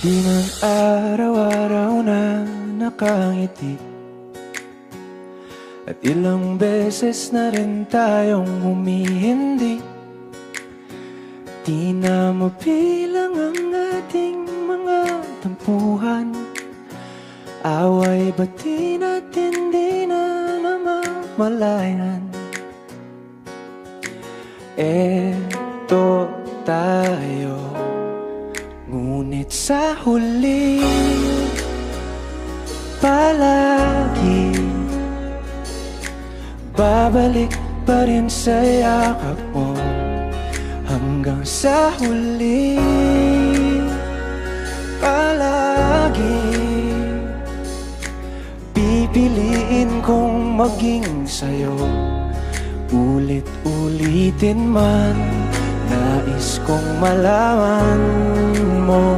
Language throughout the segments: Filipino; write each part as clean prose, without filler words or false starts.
Di man araw-araw na nakangiti, at ilang beses na rin tayong humihindi. Di na mabilang ang ating mga tampuhan, away bati natin di na namamalayan. Eto tayo, ngunit sa huli palagi babalik pa rin sa yakap mo. Hanggang sa huli palagi pipiliin kong maging sa'yo. Ulit-ulitin man, nais kong malaman mo,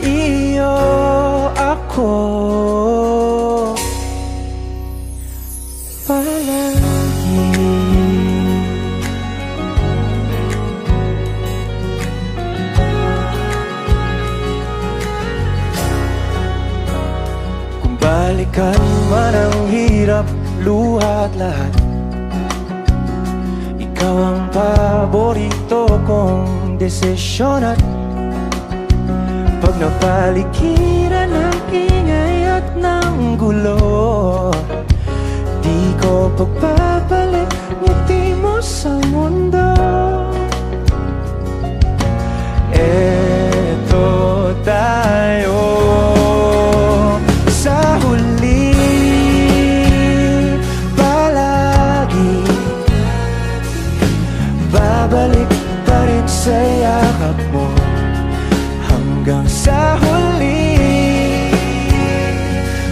iyo ako palagi. Kung balikan man ang hirap, luha at lahat, ikaw ang paborito kong desisyon. At pag napaligiran ng ingay at ng gulo, di ko pagbabalik ngiti mo sa mundo. Eto tayo sa huli palagi, babalik pa rin sa yakap mo. Hanggang sa huli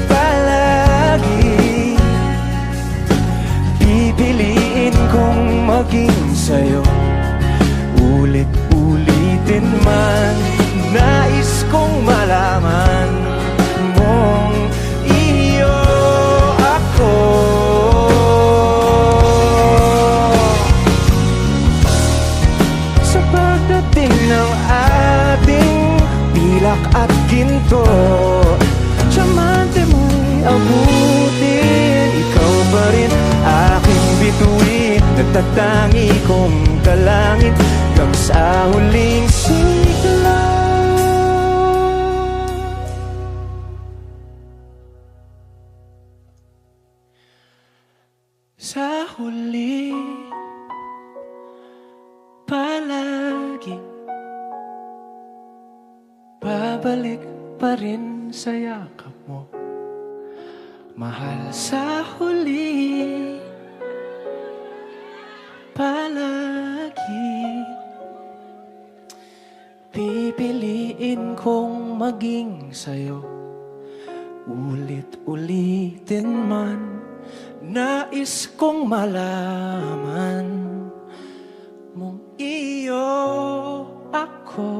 palagi pipiliin kong maging sa'yo. Ulit-ulitin man, nais kong malaman mong iyo ako. Sa pagdating ng ating pilak at ginto, tiyamante mo'y abutin, ikaw pa rin aking bituin. Nagtatangi kong kalangit hanggang sa huling sigla. Sa huli palagi babalik pa rin sa yakap mo, mahal. Sa huli palagi pipiliin kong maging sa'yo. Ulit-ulitin man, nais kong malaman mong iyo ako.